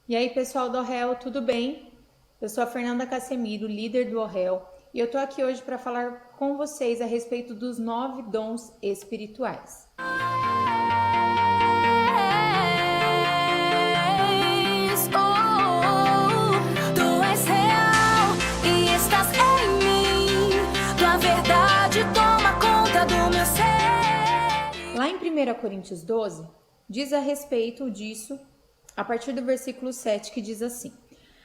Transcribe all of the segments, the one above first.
E aí, pessoal do Orrel, tudo bem? Eu sou a Fernanda Casemiro, líder do Orrel, e eu tô aqui hoje para falar com vocês a respeito dos 9 dons espirituais. Tu és real e estás em mim. Tua verdade toma conta do meu ser. Lá em 1 Coríntios 12, diz a respeito disso, a partir do versículo 7, que diz assim: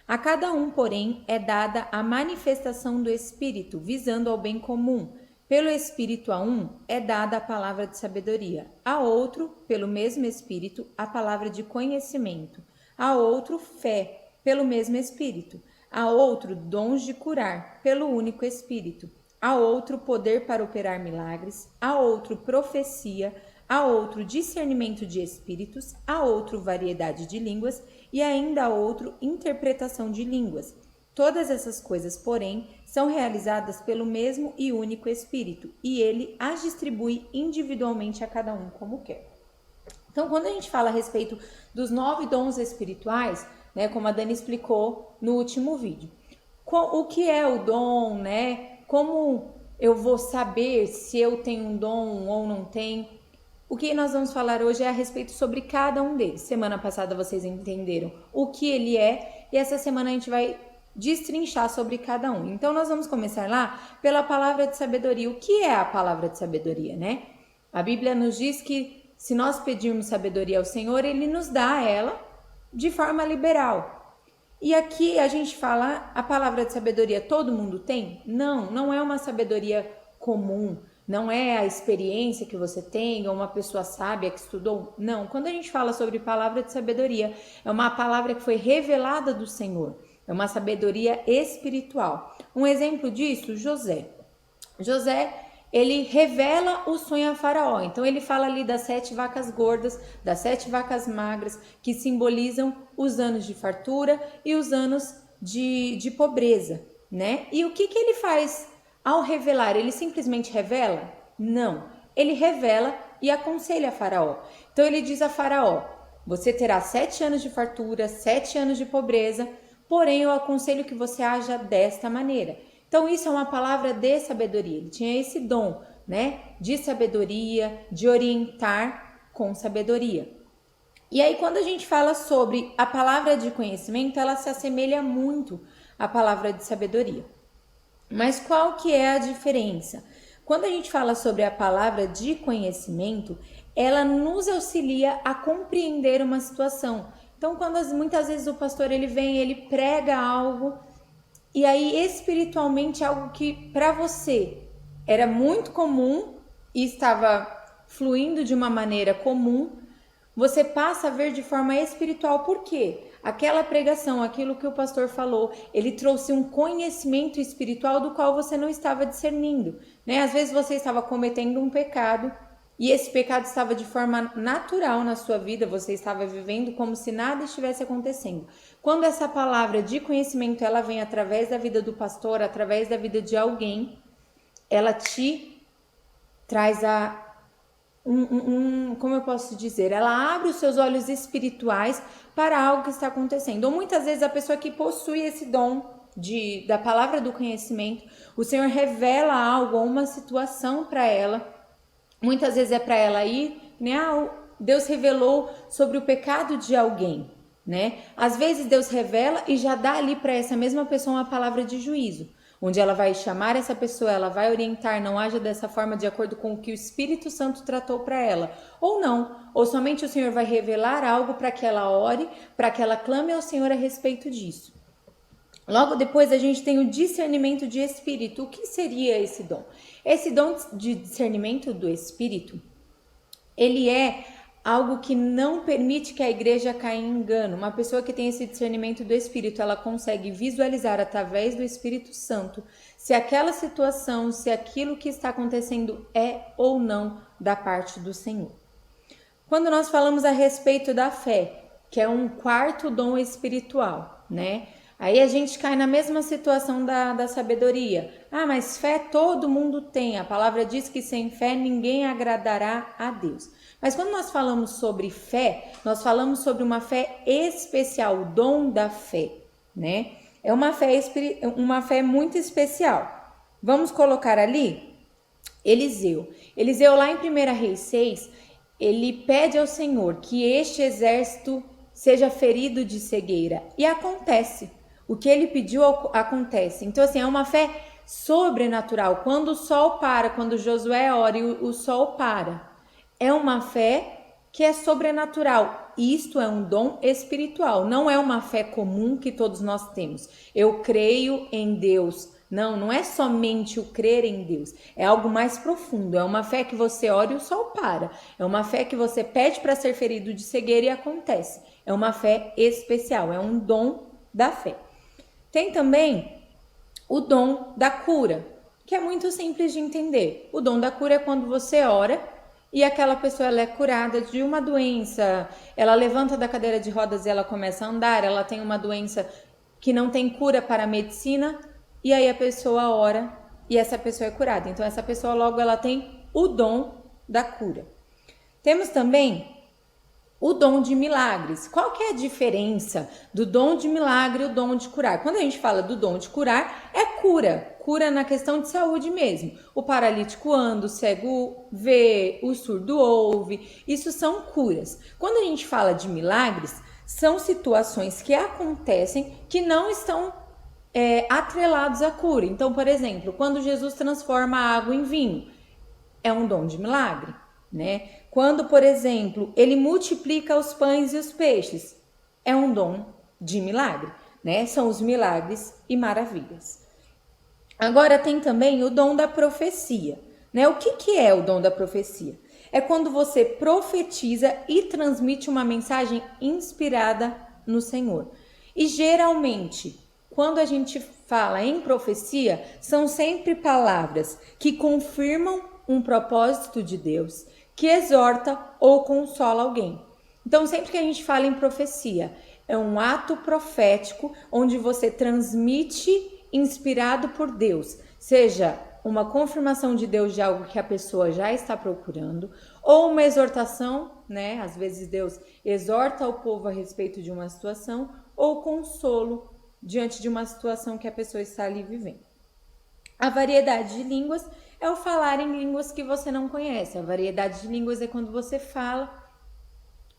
A cada um, porém, é dada a manifestação do Espírito, visando ao bem comum. Pelo Espírito a um é dada a palavra de sabedoria, a outro, pelo mesmo Espírito, a palavra de conhecimento, a outro, fé, pelo mesmo Espírito, a outro, dons de curar, pelo único Espírito, a outro, poder para operar milagres, a outro, profecia, a outro, discernimento de espíritos, a outro, variedade de línguas e ainda a outro, interpretação de línguas. Todas essas coisas, porém, são realizadas pelo mesmo e único Espírito, e ele as distribui individualmente a cada um como quer. Então, quando a gente fala a respeito dos 9 dons espirituais, né, como a Dani explicou no último vídeo, o que é o dom, né? Como eu vou saber se eu tenho um dom ou não tenho? O que nós vamos falar hoje é a respeito sobre cada um deles. Semana passada vocês entenderam o que ele é, e essa semana a gente vai destrinchar sobre cada um. Então nós vamos começar lá pela palavra de sabedoria. O que é a palavra de sabedoria, né? A Bíblia nos diz que se nós pedirmos sabedoria ao Senhor, ele nos dá ela de forma liberal. E aqui a gente fala a palavra de sabedoria todo mundo tem? Não, não é uma sabedoria comum. Não é a experiência que você tem ou uma pessoa sábia que estudou. Não, quando a gente fala sobre palavra de sabedoria, é uma palavra que foi revelada do Senhor. É uma sabedoria espiritual. Um exemplo disso, José. José, ele revela o sonho a Faraó. Então ele fala ali das 7 vacas gordas, das 7 vacas magras, que simbolizam os anos de fartura e os anos de pobreza, né? E o que ele faz ao revelar? Ele simplesmente revela? Não. Ele revela e aconselha a Faraó. Então ele diz a Faraó: você terá 7 anos de fartura, 7 anos de pobreza, porém eu aconselho que você haja desta maneira. Então isso é uma palavra de sabedoria. Ele tinha esse dom, né, de sabedoria, de orientar com sabedoria. E aí quando a gente fala sobre a palavra de conhecimento, ela se assemelha muito à palavra de sabedoria. Mas qual que é a diferença? Quando a gente fala sobre a palavra de conhecimento, ela nos auxilia a compreender uma situação. Então, muitas vezes o pastor ele vem, ele prega algo, e aí espiritualmente algo que para você era muito comum e estava fluindo de uma maneira comum, você passa a ver de forma espiritual. Por quê? Aquela pregação, aquilo que o pastor falou, ele trouxe um conhecimento espiritual do qual você não estava discernindo, né? Às vezes você estava cometendo um pecado e esse pecado estava de forma natural na sua vida, você estava vivendo como se nada estivesse acontecendo. Quando essa palavra de conhecimento ela vem através da vida do pastor, através da vida de alguém, ela te traz como eu posso dizer, ela abre os seus olhos espirituais para algo que está acontecendo. Ou muitas vezes a pessoa que possui esse dom da palavra do conhecimento, o Senhor revela algo ou uma situação para ela. Muitas vezes é para ela ir, né? Deus revelou sobre o pecado de alguém, né? Às vezes Deus revela e já dá ali para essa mesma pessoa uma palavra de juízo, onde ela vai chamar essa pessoa, ela vai orientar, não haja dessa forma de acordo com o que o Espírito Santo tratou para ela. Ou não, ou somente o Senhor vai revelar algo para que ela ore, para que ela clame ao Senhor a respeito disso. Logo depois a gente tem o discernimento de espírito. O que seria esse dom? Esse dom de discernimento do espírito, ele é algo que não permite que a igreja caia em engano. Uma pessoa que tem esse discernimento do Espírito, ela consegue visualizar através do Espírito Santo se aquela situação, se aquilo que está acontecendo é ou não da parte do Senhor. Quando nós falamos a respeito da fé, que é um quarto dom espiritual, né? Aí a gente cai na mesma situação da sabedoria. Ah, mas fé todo mundo tem. A palavra diz que sem fé ninguém agradará a Deus. Mas quando nós falamos sobre fé, nós falamos sobre uma fé especial, o dom da fé, né? É uma fé muito especial. Vamos colocar ali Eliseu. Eliseu, lá em 1 Reis 6, ele pede ao Senhor que este exército seja ferido de cegueira. E acontece. O que ele pediu acontece. Então, assim, é uma fé sobrenatural. Quando o sol para, quando Josué ora e o sol para, é uma fé que é sobrenatural. Isto é um dom espiritual. Não é uma fé comum que todos nós temos. Eu creio em Deus. Não é somente o crer em Deus. É algo mais profundo. É uma fé que você ora e o sol para. É uma fé que você pede para ser ferido de cegueira e acontece. É uma fé especial. É um dom da fé. Tem também o dom da cura, que é muito simples de entender. O dom da cura é quando você ora e aquela pessoa ela é curada de uma doença, ela levanta da cadeira de rodas e ela começa a andar, ela tem uma doença que não tem cura para a medicina, e aí a pessoa ora e essa pessoa é curada. Então essa pessoa logo ela tem o dom da cura. Temos também o dom de milagres. Qual que é a diferença do dom de milagre e o dom de curar? Quando a gente fala do dom de curar, é cura na questão de saúde mesmo. O paralítico anda, o cego vê, o surdo ouve, isso são curas. Quando a gente fala de milagres, são situações que acontecem que não estão atrelados à cura. Então, por exemplo, quando Jesus transforma a água em vinho, é um dom de milagre, né? Quando, por exemplo, ele multiplica os pães e os peixes, é um dom de milagre, né? São os milagres e maravilhas. Agora tem também o dom da profecia, né? O que é o dom da profecia? É quando você profetiza e transmite uma mensagem inspirada no Senhor. E geralmente, quando a gente fala em profecia, são sempre palavras que confirmam um propósito de Deus, que exorta ou consola alguém. Então, sempre que a gente fala em profecia, é um ato profético onde você transmite inspirado por Deus, seja uma confirmação de Deus de algo que a pessoa já está procurando, ou uma exortação, né? Às vezes Deus exorta o povo a respeito de uma situação, ou consolo diante de uma situação que a pessoa está ali vivendo. A variedade de línguas é o falar em línguas que você não conhece. A variedade de línguas é quando você fala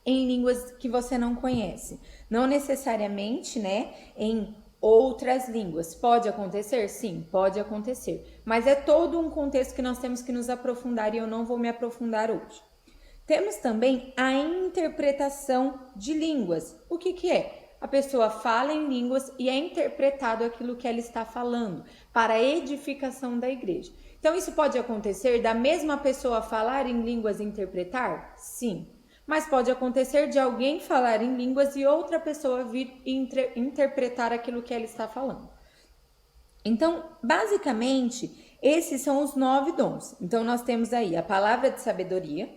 em línguas que você não conhece. Não necessariamente, né, em outras línguas. Pode acontecer? Sim, pode acontecer. Mas é todo um contexto que nós temos que nos aprofundar e eu não vou me aprofundar hoje. Temos também a interpretação de línguas. O que é? A pessoa fala em línguas e é interpretado aquilo que ela está falando para a edificação da igreja. Então, isso pode acontecer da mesma pessoa falar em línguas e interpretar? Sim. Mas pode acontecer de alguém falar em línguas e outra pessoa vir e interpretar aquilo que ela está falando. Então, basicamente, esses são os 9 dons. Então, nós temos aí a palavra de sabedoria,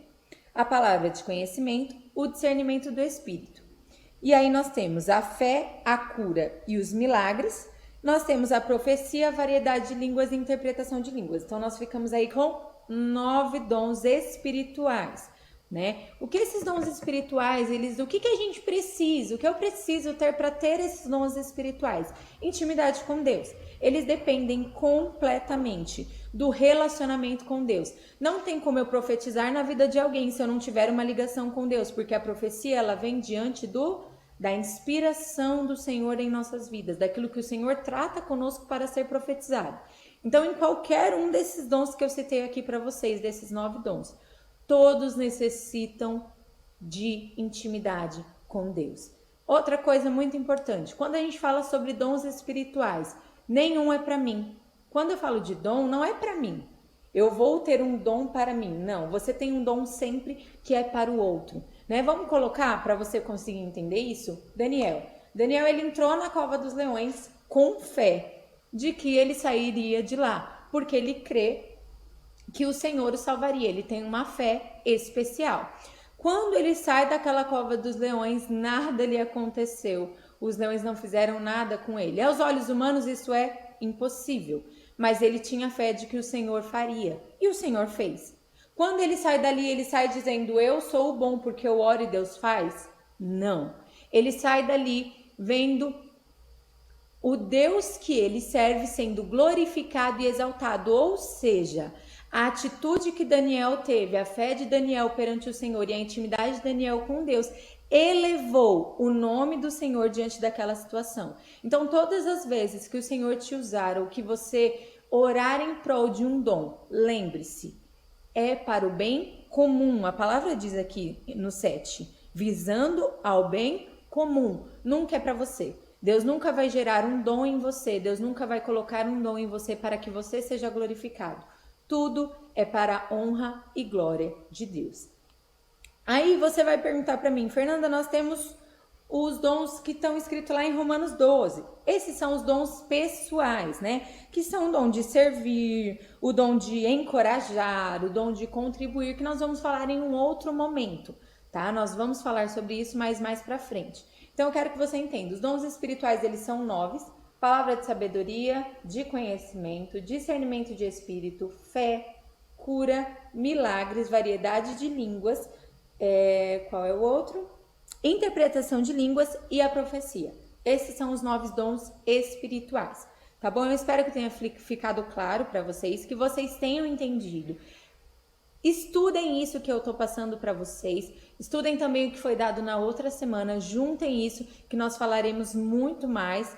a palavra de conhecimento, o discernimento do Espírito. E aí nós temos a fé, a cura e os milagres. Nós temos a profecia, a variedade de línguas e interpretação de línguas. Então, nós ficamos aí com 9 dons espirituais, né? O que esses dons espirituais, o que a gente precisa? O que eu preciso ter para ter esses dons espirituais? Intimidade com Deus. Eles dependem completamente do relacionamento com Deus. Não tem como eu profetizar na vida de alguém se eu não tiver uma ligação com Deus, porque a profecia ela vem diante da inspiração do Senhor em nossas vidas, daquilo que o Senhor trata conosco para ser profetizado. Então, em qualquer um desses dons que eu citei aqui para vocês, desses 9 dons, todos necessitam de intimidade com Deus. Outra coisa muito importante, quando a gente fala sobre dons espirituais, nenhum é para mim. Quando eu falo de dom, não é para mim. Eu vou ter um dom para mim. Não, você tem um dom sempre que é para o outro, né? Vamos colocar para você conseguir entender isso? Daniel, ele entrou na cova dos leões com fé de que ele sairia de lá, porque ele crê que o Senhor o salvaria. Ele tem uma fé especial. Quando ele sai daquela cova dos leões, nada lhe aconteceu. Os leões não fizeram nada com ele. Aos olhos humanos isso é impossível, mas ele tinha fé de que o Senhor faria, e o Senhor fez. Quando ele sai dali, ele sai dizendo, eu sou o bom porque eu oro e Deus faz? Não. Ele sai dali vendo o Deus que ele serve sendo glorificado e exaltado, ou seja, a atitude que Daniel teve, a fé de Daniel perante o Senhor e a intimidade de Daniel com Deus, elevou o nome do Senhor diante daquela situação. Então, todas as vezes que o Senhor te usar ou que você orar em prol de um dom, lembre-se, é para o bem comum. A palavra diz aqui no 7, visando ao bem comum, nunca é para você. Deus nunca vai gerar um dom em você, Deus nunca vai colocar um dom em você para que você seja glorificado. Tudo é para a honra e glória de Deus. Aí você vai perguntar para mim, Fernanda, nós temos os dons que estão escritos lá em Romanos 12. Esses são os dons pessoais, né? Que são o dom de servir, o dom de encorajar, o dom de contribuir, que nós vamos falar em um outro momento, tá? Nós vamos falar sobre isso mais pra frente. Então eu quero que você entenda, os dons espirituais, eles são 9, palavra de sabedoria, de conhecimento, discernimento de espírito, fé, cura, milagres, variedade de línguas, qual é o outro? Interpretação de línguas e a profecia. Esses são os 9 dons espirituais, tá bom? Eu espero que tenha ficado claro para vocês, que vocês tenham entendido. Estudem isso que eu tô passando para vocês, estudem também o que foi dado na outra semana, juntem isso que nós falaremos muito mais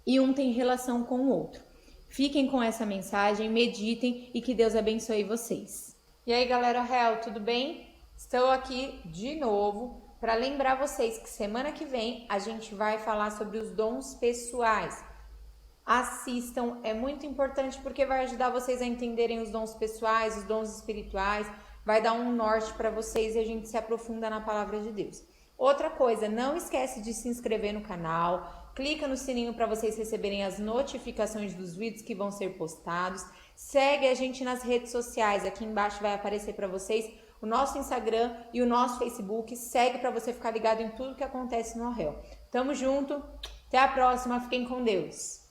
e um tem relação com o outro. Fiquem com essa mensagem, meditem e que Deus abençoe vocês. E aí, galera real, tudo bem? Estou aqui de novo para lembrar vocês que semana que vem a gente vai falar sobre os dons pessoais. Assistam, é muito importante porque vai ajudar vocês a entenderem os dons pessoais, os dons espirituais, vai dar um norte para vocês e a gente se aprofunda na palavra de Deus. Outra coisa, não esquece de se inscrever no canal, clica no sininho para vocês receberem as notificações dos vídeos que vão ser postados, segue a gente nas redes sociais, aqui embaixo vai aparecer para vocês o nosso Instagram e o nosso Facebook, segue para você ficar ligado em tudo que acontece no Arrel. Tamo junto, até a próxima, fiquem com Deus!